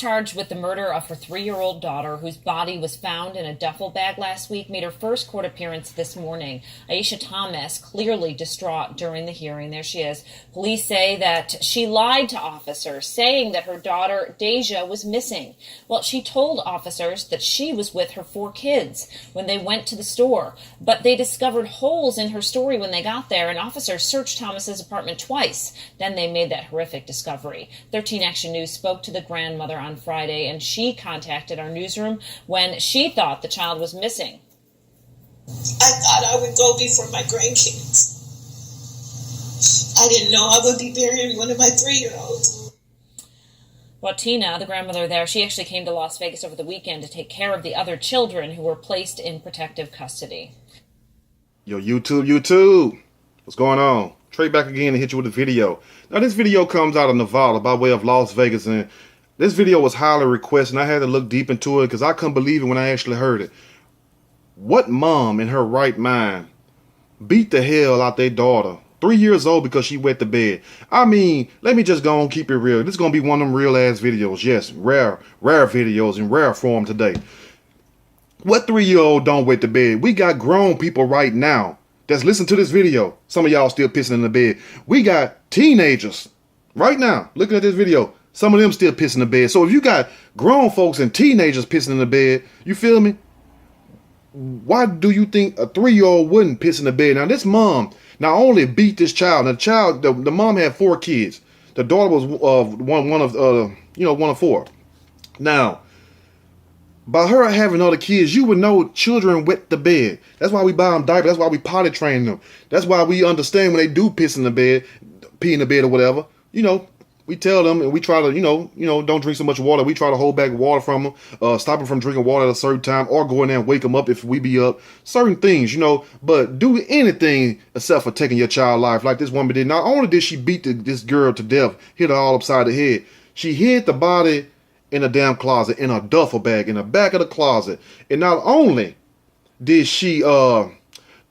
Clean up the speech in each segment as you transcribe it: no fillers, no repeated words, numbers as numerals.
charged with the murder of her 3-year-old daughter, whose body was found in a duffel bag last week, made her first court appearance this morning. Aisha Thomas, clearly distraught during the hearing. There she is. Police say that she lied to officers, saying that her daughter, Deja, was missing. Well, she told officers that she was with her 4 kids when they went to the store, but they discovered holes in her story when they got there, and officers searched Thomas's apartment twice. Then they made that horrific discovery. 13 Action News spoke to the grandmother on Friday, and she contacted our newsroom when she thought the child was missing. I thought I would go before my grandkids. I didn't know I would be burying one of my 3-year-olds. Well, Tina, the grandmother there, she actually came to Las Vegas over the weekend to take care of the other children who were placed in protective custody. Yo, YouTube, what's going on? Trey back again to hit you with a video. Now, this video comes out of Nevada by way of Las Vegas, and this video was highly requested, and I had to look deep into it because I couldn't believe it when I actually heard it. What mom in her right mind beat the hell out their daughter, 3 years old, because she wet the bed? I mean, let me just go and keep it real. This is going to be one of them real-ass videos. Yes, rare videos in rare form today. What 3-year-old don't wet the bed? We got grown people right now that's listening to this video. Some of y'all still pissing in the bed. We got teenagers right now looking at this video. Some of them still pissing in the bed. So if you got grown folks and teenagers pissing in the bed, you feel me? Why do you think a 3-year-old wouldn't piss in the bed? Now, this mom not only beat this child. Now, the mom had 4 kids. The daughter was one of 4. Now, by her having other kids, you would know children wet the bed. That's why we buy them diapers. That's why we potty train them. That's why we understand when they do piss in the bed, pee in the bed or whatever. You know, we tell them, and we try to, don't drink so much water. We try to hold back water from them, stop them from drinking water at a certain time, or go in there and wake them up if we be up. Certain things, but do anything except for taking your child's life like this woman did. Not only did she beat this girl to death, hit her all upside the head, she hid the body in a damn closet, in a duffel bag, in the back of the closet. And not only did she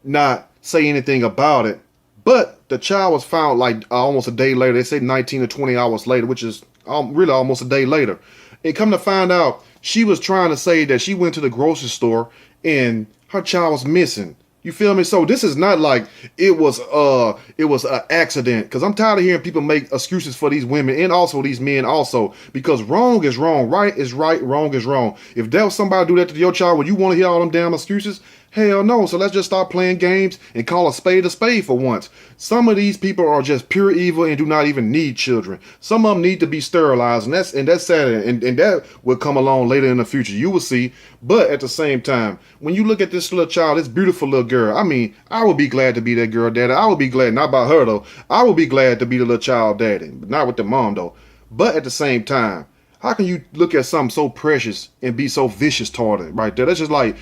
not say anything about it, but the child was found like almost a day later. They say 19 to 20 hours later, which is really almost a day later. And come to find out, she was trying to say that she went to the grocery store and her child was missing. You feel me? So this is not like it was an accident, because I'm tired of hearing people make excuses for these women and also these men also, because wrong is wrong, right is right, wrong is wrong. If there was somebody do that to your child, would you want to hear all them damn excuses? Hell no. So let's just stop playing games and call a spade for once. Some of these people are just pure evil and do not even need children. Some of them need to be sterilized, and that's sad, and that will come along later in the future. You will see. But at the same time, when you look at this little child, this beautiful little girl, I mean, I would be glad to be that girl daddy. I would be glad, not by her though. I would be glad to be the little child daddy, but not with the mom though. But at the same time, how can you look at something so precious and be so vicious toward it right there? That's just like,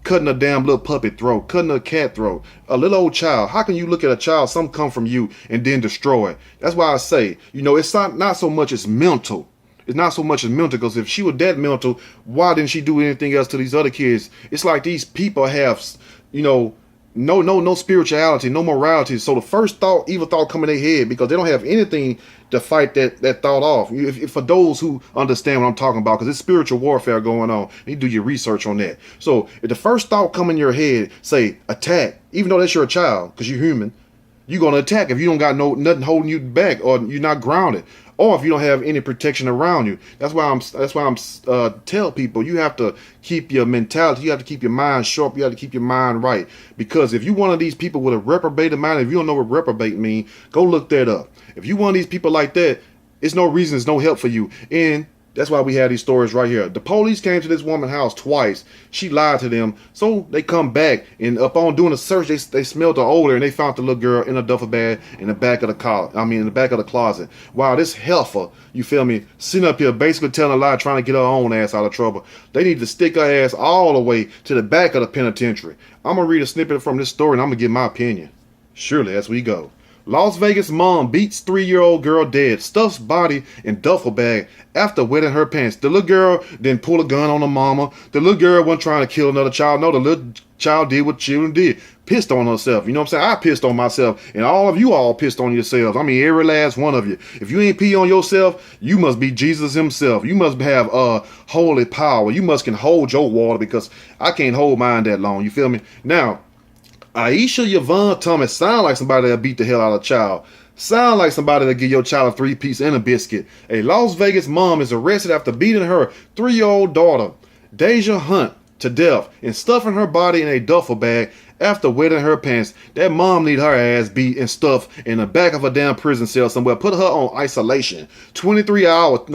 cutting a damn little puppy throat, cutting a cat throat, a little old child. How can you look at a child, something come from you, and then destroy it? That's why I say, it's not so much as mental. It's not so much as mental, because if she was that mental, why didn't she do anything else to these other kids? It's like these people have, no spirituality, no morality. So the first evil thought come in their head, because they don't have anything to fight that thought off. If for those who understand what I'm talking about, because it's spiritual warfare going on, you need to do your research on that. So if the first thought come in your head, say attack, even though that's your child, because you're human, you're gonna attack if you don't got nothing holding you back, or you're not grounded, or if you don't have any protection around you. That's why I'm tell people, you have to keep your mentality, you have to keep your mind sharp, you have to keep your mind right. Because if you one of these people with a reprobated mind, if you don't know what reprobate mean, go look that up. If you one of these people like that, it's no reason, it's no help for you. And that's why we have these stories right here. The police came to this woman's house twice. She lied to them. So they come back, and upon doing a search, they smelled the odor, and they found the little girl in a duffel bag in the back of the closet. Wow, this heifer, you feel me, sitting up here basically telling a lie, trying to get her own ass out of trouble. They need to stick her ass all the way to the back of the penitentiary. I'm going to read a snippet from this story, and I'm going to give my opinion. Surely, as we go. Las Vegas mom beats 3-year-old girl dead, stuffs body in duffel bag after wetting her pants. The little girl didn't pull a gun on the mama. The little girl wasn't trying to kill another child. No, the little child did what children did. Pissed on herself. You know what I'm saying? I pissed on myself, and all of you all pissed on yourselves. I mean, every last one of you. If you ain't pee on yourself, you must be Jesus himself. You must have holy power. You must can hold your water, because I can't hold mine that long. You feel me? Now, Aisha Yvonne Thomas sound like somebody that beat the hell out of a child. Sound like somebody that give your child a 3-piece and a biscuit. A Las Vegas mom is arrested after beating her 3-year-old daughter, Deja Hunt, to death and stuffing her body in a duffel bag after wetting her pants. That mom need her ass beat and stuffed in the back of a damn prison cell somewhere. Put her on isolation. 24-hour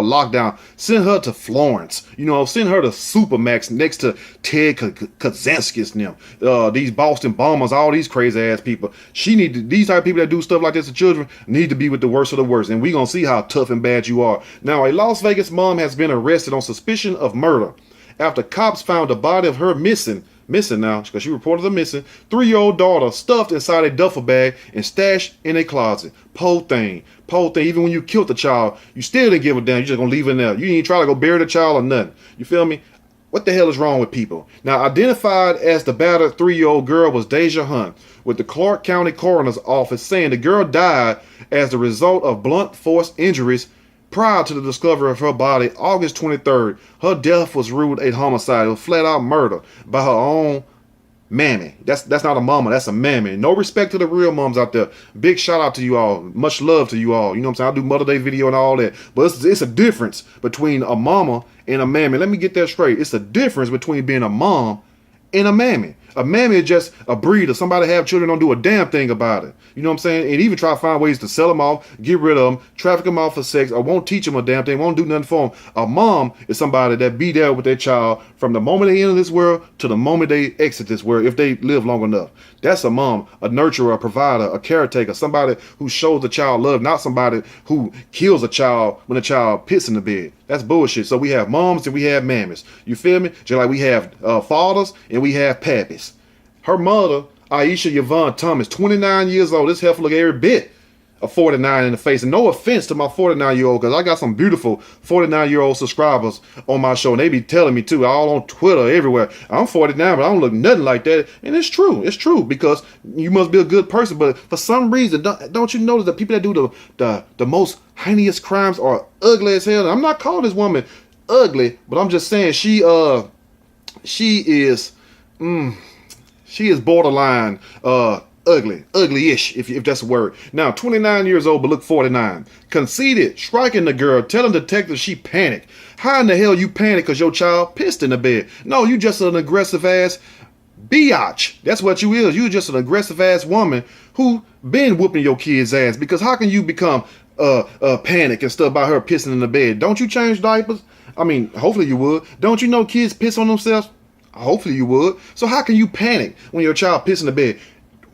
lockdown. Send her to Florence. You know, send her to Supermax next to Ted Kaczynski's and them. These Boston bombers, all these crazy ass people. These type of people that do stuff like this to children need to be with the worst of the worst. And we gonna see how tough and bad you are. Now, a Las Vegas mom has been arrested on suspicion of murder after cops found the body of her missing now, because she reported her missing 3-year-old daughter stuffed inside a duffel bag and stashed in a closet. Poor thing. Even when you killed the child, you still didn't give a damn. You just gonna leave it in there. You didn't try to go bury the child or nothing. You feel me? What the hell is wrong with people? Now, identified as the battered 3-year-old girl was Deja Hunt, with the Clark County Coroner's Office saying the girl died as the result of blunt force injuries prior to the discovery of her body August 23rd. Her death was ruled a homicide. It was flat out murder by her own mammy. That's not a mama, that's a mammy. No respect to the real moms out there. Big shout out to you all. Much love to you all. You know what I'm saying? I do Mother Day video and all that. But it's a difference between a mama and a mammy. Let me get that straight. It's a difference between being a mom and a mammy. A mammy is just a breeder. Somebody have children, don't do a damn thing about it. You know what I'm saying? And even try to find ways to sell them off, get rid of them, traffic them off for sex, or won't teach them a damn thing, won't do nothing for them. A mom is somebody that be there with their child from the moment they enter this world to the moment they exit this world, if they live long enough. That's a mom, a nurturer, a provider, a caretaker, somebody who shows the child love, not somebody who kills a child when a child pits in the bed. That's bullshit. So we have moms and we have mammies. You feel me? Just like we have fathers and we have pappies. Her mother, Aisha Yvonne Thomas, 29 years old. This heifer look every bit of 49 in the face. And no offense to my 49-year-old, because I got some beautiful 49-year-old subscribers on my show. And they be telling me too, all on Twitter, everywhere. I'm 49, but I don't look nothing like that. And it's true. It's true, because you must be a good person. But for some reason, don't you notice that people that do the most heinous crimes are ugly as hell? I'm not calling this woman ugly, but I'm just saying she is borderline ugly-ish, if that's a word. Now, 29 years old, but look 49. Conceited, striking the girl, telling detectives she panicked. How in the hell you panic because your child pissed in the bed? No, you just an aggressive-ass biatch. That's what you is. You just an aggressive-ass woman who been whooping your kid's ass. Because how can you become panic and stuff about her pissing in the bed? Don't you change diapers? I mean, hopefully you would. Don't you know kids piss on themselves? Hopefully you would. So how can you panic when your child pisses in the bed?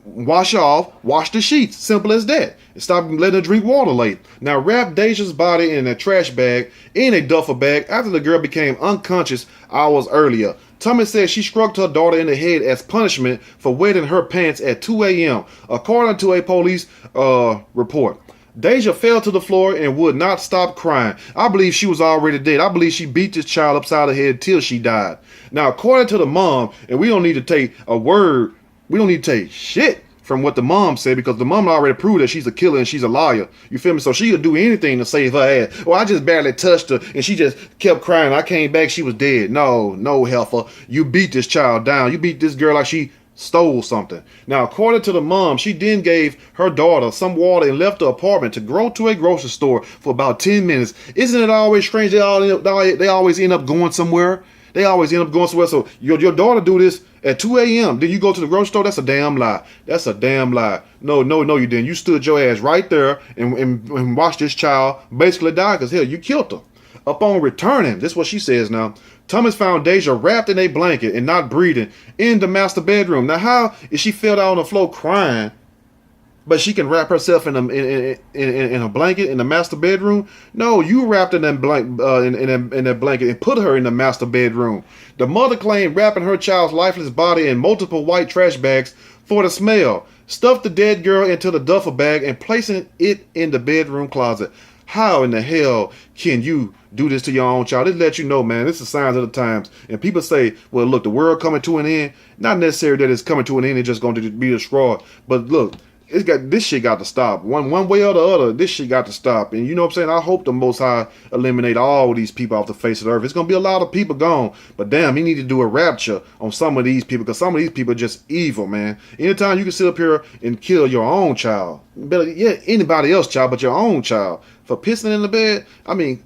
Wash off, wash the sheets. Simple as that. And stop letting her drink water late. Now, wrap Deja's body in a trash bag, in a duffel bag, after the girl became unconscious hours earlier. Thomas said she struck her daughter in the head as punishment for wetting her pants at 2 a.m., according to a police report. Deja fell to the floor and would not stop crying. I believe she was already dead. I believe she beat this child upside the head till she died. Now, according to the mom, and we don't need to take a word, we don't need to take shit from what the mom said, because the mom already proved that she's a killer and she's a liar. You feel me? So she would do anything to save her ass. Well, I just barely touched her and she just kept crying. I came back, she was dead. No, heifer. You beat this child down. You beat this girl like she stole something. Now, according to the mom, she then gave her daughter some water and left the apartment to go to a grocery store for about 10 minutes. Isn't it always strange? They always end up going somewhere. They always end up going somewhere. So your daughter do this at 2 a.m. Then you go to the grocery store? That's a damn lie. That's a damn lie. No, you didn't. You stood your ass right there and watched this child basically die because, hell, you killed her. Upon returning, this is what she says now, Thomas found Deja wrapped in a blanket and not breathing in the master bedroom. Now, how is she fell down on the floor crying, but she can wrap herself in a blanket in the master bedroom? No, you wrapped in that blanket and put her in the master bedroom. The mother claimed wrapping her child's lifeless body in multiple white trash bags for the smell. Stuffed the dead girl into the duffel bag and placing it in the bedroom closet. How in the hell can you do this to your own child? It let you know, man, this is signs of the times. And people say, well, look, the world coming to an end. Not necessarily that it's coming to an end, it's just going to be destroyed. But look, this shit got to stop. One way or the other, this shit got to stop. And you know what I'm saying? I hope the Most High eliminate all these people off the face of the earth. It's going to be a lot of people gone. But damn, he need to do a rapture on some of these people, because some of these people are just evil, man. Anytime you can sit up here and kill your own child, yeah, anybody else's child, but your own child, for pissing in the bed, I mean,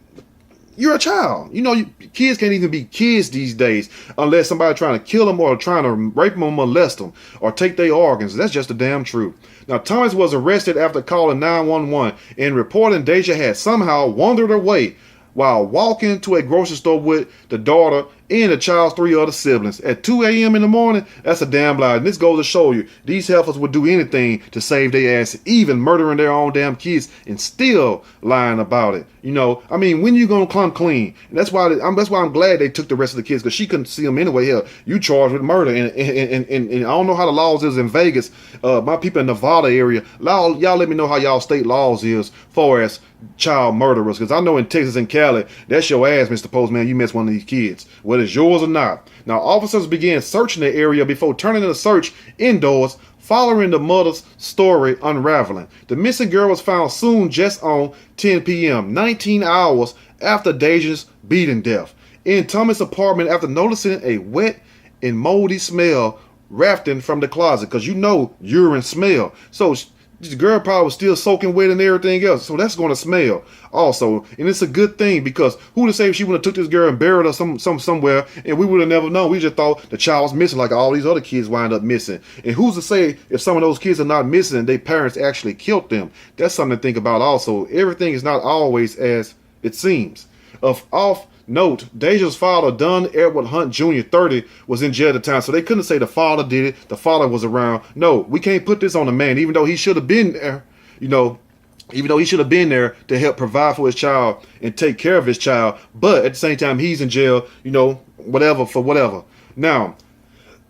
you're a child. You know, kids can't even be kids these days unless somebody trying to kill them or trying to rape them or molest them or take their organs. That's just the damn truth. Now, Thomas was arrested after calling 911 and reporting Deja had somehow wandered away while walking to a grocery store with the daughter and the child's 3 other siblings at 2 a.m. in the morning. That's a damn lie. And this goes to show you, these heifers would do anything to save their ass, even murdering their own damn kids and still lying about it. You know, I mean, when you gonna come clean? And that's why I'm glad they took the rest of the kids, because she couldn't see them anyway. Hell, you charged with murder, and I don't know how the laws is in Vegas. My people in Nevada area, y'all let me know how y'all state laws is far as child murderers, because I know in Texas and Cali, that's your ass, Mr. Postman. You mess one of these kids, whether it's yours or not. Now, officers began searching the area before turning the search indoors, following the mother's story unraveling. The missing girl was found soon, just on 10 p.m., 19 hours after Deja's beating death, in Thomas' apartment after noticing a wet and moldy smell wafting from the closet, because you know urine smell. So this girl probably was still soaking wet and everything else, so that's going to smell also. And it's a good thing, because who to say if she would have took this girl and buried her somewhere and we would have never known? We just thought the child was missing, like all these other kids wind up missing. And who's to say if some of those kids are not missing and their parents actually killed them? That's something to think about also. Everything is not always as it seems. Off note, Deja's father, Don Edward Hunt Jr., 30, was in jail at the time, so they couldn't say the father did it, the father was around. No, we can't put this on the man, even though he should have been there, even though he should have been there to help provide for his child and take care of his child. But at the same time, he's in jail, whatever. Now,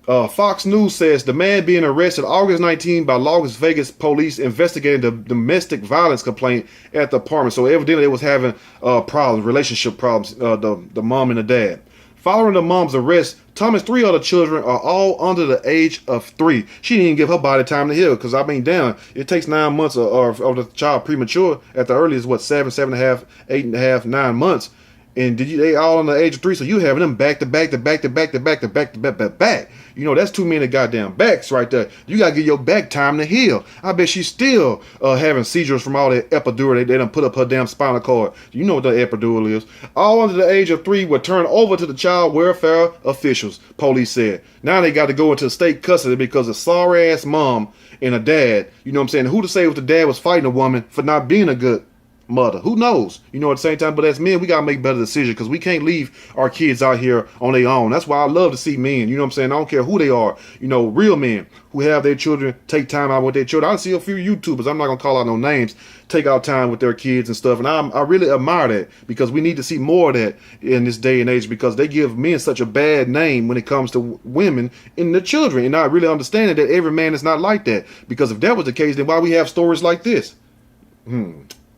Fox News says the man being arrested August 19 by Las Vegas police investigating the domestic violence complaint at the apartment. So evidently they was having relationship problems, the mom and the dad. Following the mom's arrest, Thomas' 3 other children are all under the age of 3. She didn't even give her body time to heal, because I mean, damn, it takes 9 months of the child premature at the earliest, 7.5, 8.5, 9 months. And they all under the age of 3, so you having them back to back. You know, that's too many goddamn backs right there. You gotta give your back time to heal. I bet she's still having seizures from all that epidural. They done put up her damn spinal cord. You know what the epidural is. All under the age of 3 were turned over to the child welfare officials, police said. Now they got to go into state custody because of sorry ass mom and a dad. You know what I'm saying? Who to say if the dad was fighting a woman for not being a good mother? Who knows? You know, at the same time, but as men, we gotta make better decisions, because we can't leave our kids out here on their own. That's why I love to see men, you know what I'm saying, I don't care who they are, real men who have their children take time out with their children. I see a few YouTubers, I'm not gonna call out no names, take out time with their kids and stuff, and I really admire that, because we need to see more of that in this day and age, because they give men such a bad name when it comes to women and the children, and I really understand that every man is not like that, because if that was the case, then why we have stories like this?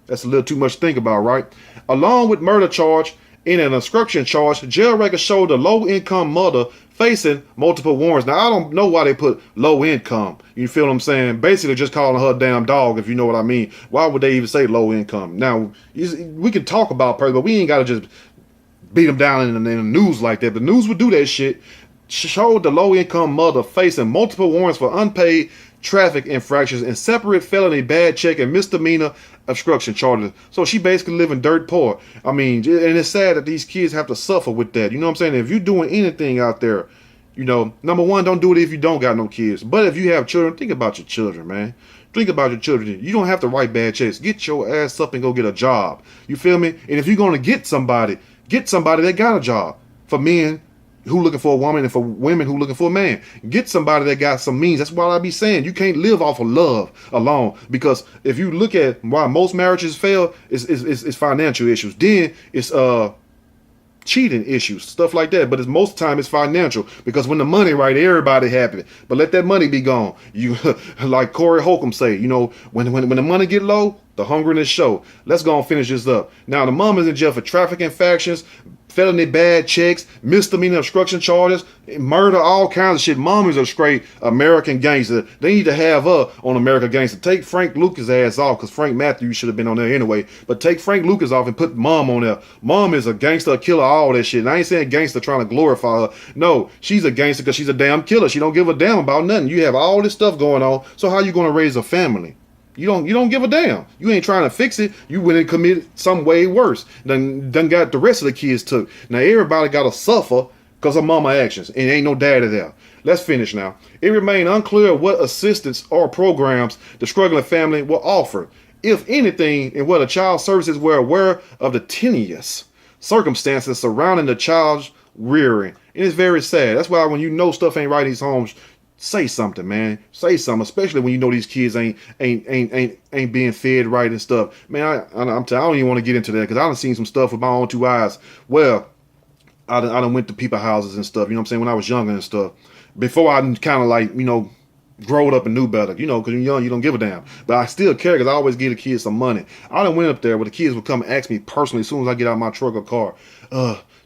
That's a little too much to think about, right? Along with murder charge and an obstruction charge, jail records show the low-income mother facing multiple warrants. Now, I don't know why they put low income. You feel what I'm saying? Basically, just calling her a damn dog, if you know what I mean. Why would they even say low income? Now, we can talk about person, but we ain't got to just beat them down in the news like that. The news would do that shit. Showed the low-income mother facing multiple warrants for unpaid traffic infractions and separate felony bad check and misdemeanor obstruction charges. So she basically living dirt poor. I mean, and it's sad that these kids have to suffer with that. You know what I'm saying? If you're doing anything out there, number one, don't do it if you don't got no kids. But if you have children, think about your children, man. Think about your children. You don't have to write bad checks. Get your ass up and go get a job. You feel me? And if you're going to get somebody that got a job. For men who looking for a woman and for women who looking for a man. Get somebody that got some means. That's why I be saying you can't live off of love alone. Because if you look at why most marriages fail, it's financial issues. Then it's cheating issues, stuff like that. But it's most of the time it's financial, because when the money right, everybody happy. But let that money be gone. You like Corey Holcomb say, you know, when the money get low, the hungriness show. Let's go and finish this up. Now the mom is in jail for trafficking infractions, felony bad checks, misdemeanor obstruction charges, murder, all kinds of shit. Mom is a straight American gangster. They need to have her on American Gangster. Take Frank Lucas' ass off, because Frank Matthews should have been on there anyway. But take Frank Lucas off and put Mom on there. Mom is a gangster, a killer, all that shit. And I ain't saying gangster trying to glorify her. No, she's a gangster because she's a damn killer. She don't give a damn about nothing. You have all this stuff going on. So how you going to raise a family? You don't give a damn. You ain't trying to fix it. You went and committed some way worse. Done got the rest of the kids took. Now everybody got to suffer because of mama actions, and ain't no daddy there. Let's finish now. It remained unclear what assistance or programs the struggling family were offered, if anything, and whether child services were aware of the tenuous circumstances surrounding the child's rearing. It is very sad. That's why when you know stuff ain't right in these homes, say something, man. Say something, especially when you know these kids ain't being fed right and stuff. Man, I don't even want to get into that, because I done seen some stuff with my own two eyes. Well, I done went to people's houses and stuff, you know what I'm saying, when I was younger and stuff. Before I kind of like, you know, growed up and knew better, you know, because you're young, you don't give a damn. But I still care, because I always give the kids some money. I done went up there where the kids would come and ask me personally as soon as I get out of my truck or car,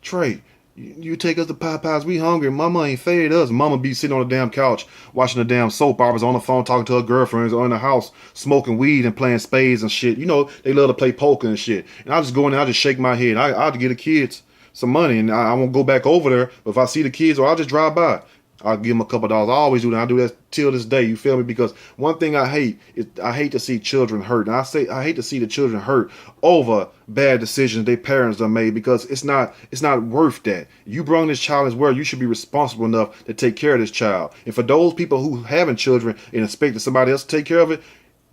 Trey, you take us to Popeyes, we hungry. Mama ain't fed us. Mama be sitting on the damn couch watching the damn soap operas, on the phone talking to her girlfriends, or in the house smoking weed and playing spades and shit. You know, they love to play poker and shit. And I just go in there, I just shake my head. I have to give the kids some money, and I won't go back over there. But if I see the kids, or I'll just drive by, I'll give them a couple dollars. I always do that. I do that till this day. You feel me? Because one thing I hate is I hate to see children hurt. And I hate to see the children hurt over bad decisions their parents have made, because it's not worth that. You brought this child as well. You should be responsible enough to take care of this child. And for those people who having children and expecting somebody else to take care of it,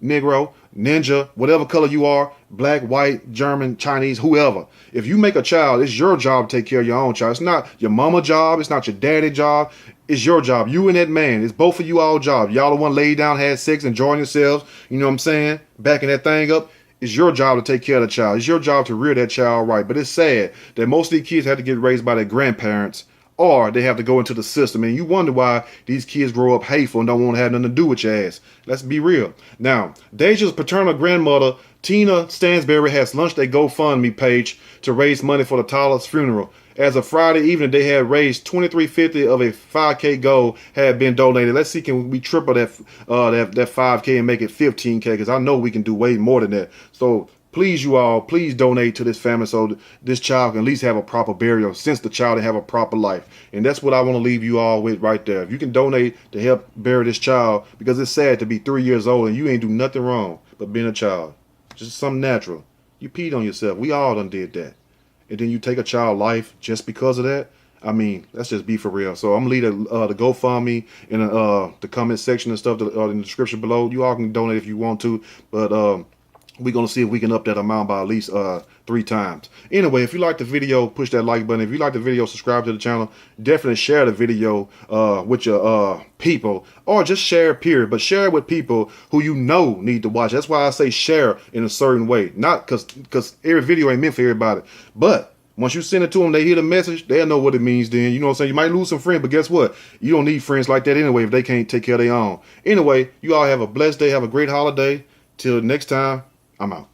Negro, ninja, whatever color you are, black, white, German, Chinese, whoever. If you make a child, it's your job to take care of your own child. It's not your mama job. It's not your daddy job. It's your job. You and that man. It's both of you all jobs. Y'all the one laid down, had sex, enjoying yourselves. You know what I'm saying? Backing that thing up. It's your job to take care of the child. It's your job to rear that child right. But it's sad that most of these kids have to get raised by their grandparents, or they have to go into the system. And you wonder why these kids grow up hateful and don't want to have nothing to do with your ass. Let's be real. Now, Deja's paternal grandmother, Tina Stansberry, has launched a GoFundMe page to raise money for the toddler's funeral. As of Friday evening, they had raised $23.50 of a 5K goal had been donated. Let's see, can we triple that 5K and make it 15K? Because I know we can do way more than that. So please, you all, please donate to this family so this child can at least have a proper burial, since the child didn't have a proper life. And that's what I want to leave you all with right there. If you can donate to help bury this child, because it's sad to be 3 years old and you ain't do nothing wrong but being a child. Just something natural. You peed on yourself. We all done did that. And then you take a child life just because of that. I mean, let's just be for real. So I'm going to leave the GoFundMe in the comment section and stuff in the description below. You all can donate if you want to, but we're going to see if we can up that amount by at least 3 times. Anyway, if you like the video, push that like button. If you like the video, subscribe to the channel. Definitely share the video with your people, or just share it, period. But share it with people who you know need to watch. That's why I say share in a certain way. Not because every video ain't meant for everybody. But once you send it to them, they hear the message, they'll know what it means then. You know what I'm saying? You might lose some friends, but guess what? You don't need friends like that anyway if they can't take care of their own. Anyway, you all have a blessed day. Have a great holiday. Till next time, I'm out.